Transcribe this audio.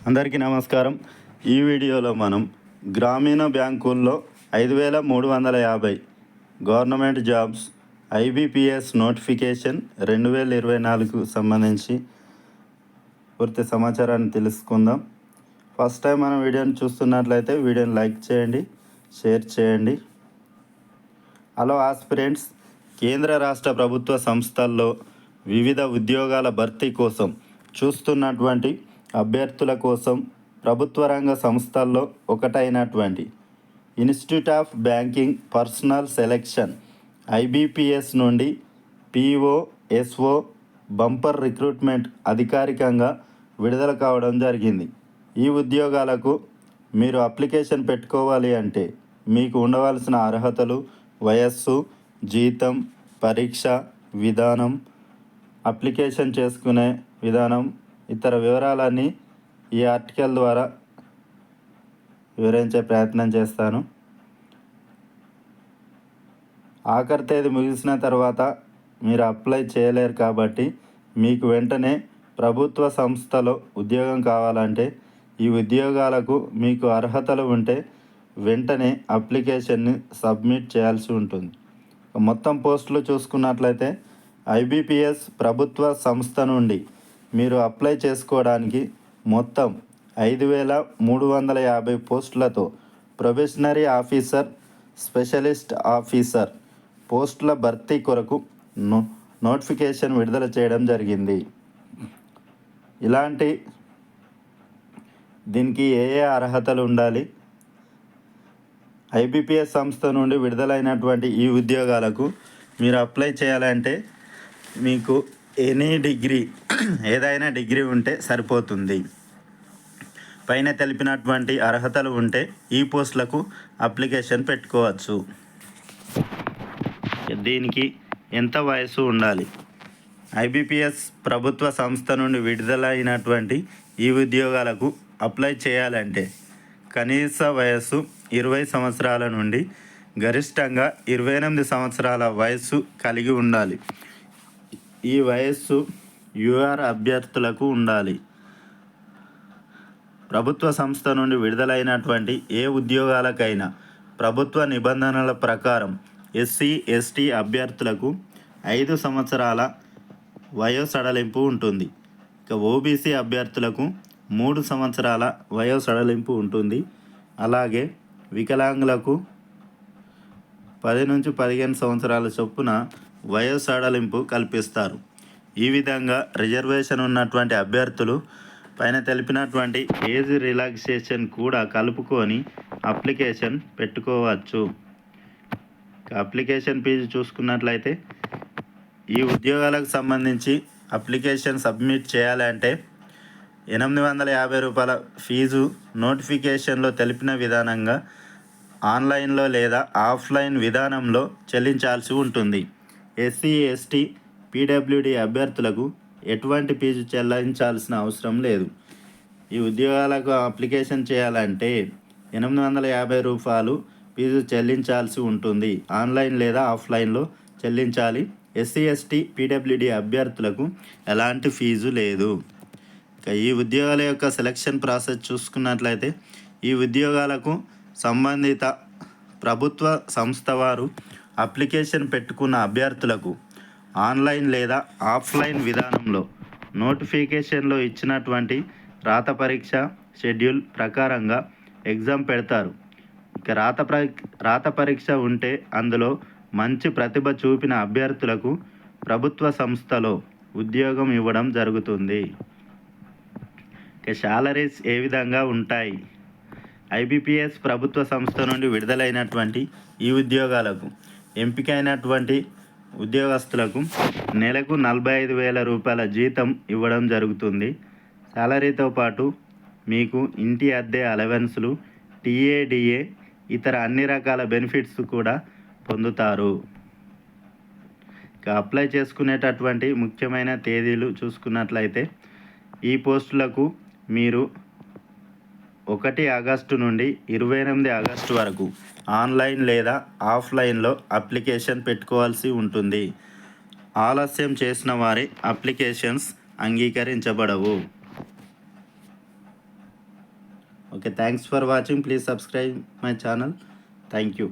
అందరికీ నమస్కారం. ఈ వీడియోలో మనం గ్రామీణ బ్యాంకుల్లో 5350 గవర్నమెంట్ జాబ్స్ ఐబీపీఎస్ నోటిఫికేషన్ 2024కు సంబంధించి పూర్తి సమాచారాన్ని తెలుసుకుందాం. ఫస్ట్ టైం మన వీడియోని చూస్తున్నట్లయితే వీడియోని లైక్ చేయండి, షేర్ చేయండి. హలో ఆస్పిరెంట్స్, కేంద్ర రాష్ట్ర ప్రభుత్వ సంస్థల్లో వివిధ ఉద్యోగాల భర్తీ కోసం చూస్తున్నటువంటి అభ్యర్థుల కోసం ప్రభుత్వ రంగ సంస్థల్లో ఒకటైనటువంటి institute of banking personnel selection IBPS నుండి పిఓఎస్ఓ బంపర్ రిక్రూట్మెంట్ అధికారికంగా విడుదల కావడం జరిగింది. ఈ ఉద్యోగాలకు మీరు అప్లికేషన్ పెట్టుకోవాలి అంటే మీకు ఉండవలసిన అర్హతలు, వయస్సు, జీతం, పరీక్ష విధానం, అప్లికేషన్ చేసుకునే విధానం, ఇతర వివరాలన్నీ ఈ ఆర్టికల్ ద్వారా వివరించే ప్రయత్నం చేస్తాను. ఆఖరి తేదీ ముగిసిన తర్వాత మీరు అప్లై చేయలేరు కాబట్టి మీకు వెంటనే ప్రభుత్వ సంస్థలో ఉద్యోగం కావాలంటే ఈ ఉద్యోగాలకు మీకు అర్హతలు ఉంటే వెంటనే అప్లికేషన్ని సబ్మిట్ చేయాల్సి ఉంటుంది. మొత్తం పోస్టులు చూసుకున్నట్లయితే ఐబీపీఎస్ ప్రభుత్వ సంస్థ నుండి మీరు అప్లై చేసుకోవడానికి మొత్తం 5350 పోస్టులతో ప్రొబేషనరీ ఆఫీసర్, స్పెషలిస్ట్ ఆఫీసర్ పోస్టుల భర్తీ కొరకు నోటిఫికేషన్ విడుదల చేయడం జరిగింది. దీనికి ఏ అర్హతలు ఉండాలి? ఐబీపీఎస్ సంస్థ నుండి విడుదలైనటువంటి ఈ ఉద్యోగాలకు మీరు అప్లై చేయాలంటే మీకు ఏదైనా డిగ్రీ ఉంటే సరిపోతుంది. పైన తెలిపినటువంటి అర్హతలు ఉంటే ఈ పోస్టులకు అప్లికేషన్ పెట్టుకోవచ్చు. దీనికి ఎంత వయసు ఉండాలి? ఐబీపీఎస్ ప్రభుత్వ సంస్థ నుండి విడుదలైనటువంటి ఈ ఉద్యోగాలకు అప్లై చేయాలంటే కనీస వయస్సు 20 సంవత్సరాల నుండి గరిష్టంగా 28 సంవత్సరాల వయస్సు కలిగి ఉండాలి. ఈ వయస్సు యూఆర్ అభ్యర్థులకు ఉండాలి. ప్రభుత్వ సంస్థ నుండి విడుదలైనటువంటి ఏ ఉద్యోగాలకైనా ప్రభుత్వ నిబంధనల ప్రకారం ఎస్సీ, ఎస్టీ అభ్యర్థులకు 5 సంవత్సరాల వయో సడలింపు ఉంటుంది. ఇక ఓబీసీ అభ్యర్థులకు 3 సంవత్సరాల వయో సడలింపు ఉంటుంది. అలాగే వికలాంగులకు 10 నుంచి 15 సంవత్సరాల చొప్పున వయో సడలింపు కల్పిస్తారు. ఈ విధంగా రిజర్వేషన్ ఉన్నటువంటి అభ్యర్థులు పైన తెలిపినటువంటి ఏజ్ రిలాక్సేషన్ కూడా కలుపుకొని అప్లికేషన్ పెట్టుకోవచ్చు. అప్లికేషన్ ఫీజు చూసుకున్నట్లయితే ఈ ఉద్యోగాలకు సంబంధించి అప్లికేషన్ సబ్మిట్ చేయాలంటే 850 రూపాయల ఫీజు నోటిఫికేషన్లో తెలిపిన విధానంగా ఆన్లైన్లో లేదా ఆఫ్లైన్ విధానంలో చెల్లించాల్సి ఉంటుంది. ఎస్సీ, ఎస్టీ, పీడబ్ల్యూడీ అభ్యర్థులకు ఎటువంటి ఫీజు చెల్లించాల్సిన అవసరం లేదు. ఈ ఉద్యోగాలకు అప్లికేషన్ చేయాలంటే 850 రూపాయలు ఫీజు చెల్లించాల్సి ఉంటుంది. ఆన్లైన్ లేదా ఆఫ్లైన్లో చెల్లించాలి. ఎస్సీ, ఎస్టీ, పీడబ్ల్యూడీ అభ్యర్థులకు ఎలాంటి ఫీజు లేదు. ఇక ఈ ఉద్యోగాల యొక్క సెలక్షన్ ప్రాసెస్ చూసుకున్నట్లయితే ఈ ఉద్యోగాలకు సంబంధిత ప్రభుత్వ సంస్థ వారు అప్లికేషన్ పెట్టుకున్న అభ్యర్థులకు ఆన్లైన్ లేదా ఆఫ్లైన్ విధానంలో నోటిఫికేషన్లో ఇచ్చినటువంటి రాత పరీక్ష షెడ్యూల్ ప్రకారంగా ఎగ్జామ్ పెడతారు. ఇక రాత పరీక్ష ఉంటే అందులో మంచి ప్రతిభ చూపిన అభ్యర్థులకు ప్రభుత్వ సంస్థలో ఉద్యోగం ఇవ్వడం జరుగుతుంది. ఇక శాలరీస్ ఏ విధంగా ఉంటాయి? ఐబీపీఎస్ ప్రభుత్వ సంస్థ నుండి విడుదలైనటువంటి ఈ ఉద్యోగాలకు ఎంపికైనటువంటి ఉద్యోగస్తులకు నెలకు 45,000 రూపాయల జీతం ఇవ్వడం జరుగుతుంది. శాలరీతో పాటు మీకు ఇంటి అద్దె అలవెన్స్లు, టీఏడిఏ, ఇతర అన్ని రకాల బెనిఫిట్స్ కూడా పొందుతారు. ఇక అప్లై చేసుకునేటటువంటి ముఖ్యమైన తేదీలు చూసుకున్నట్లయితే ఈ పోస్టులకు మీరు 1 ఆగస్టు నుండి 28 ఆగస్టు వరకు ఆన్లైన్ లేదా ఆఫ్లైన్లో అప్లికేషన్ పెట్టుకోవాల్సి ఉంటుంది. ఆలస్యం చేసిన వారి అప్లికేషన్స్ అంగీకరించబడవు. Okay, thanks for watching. Please subscribe my channel. Thank you.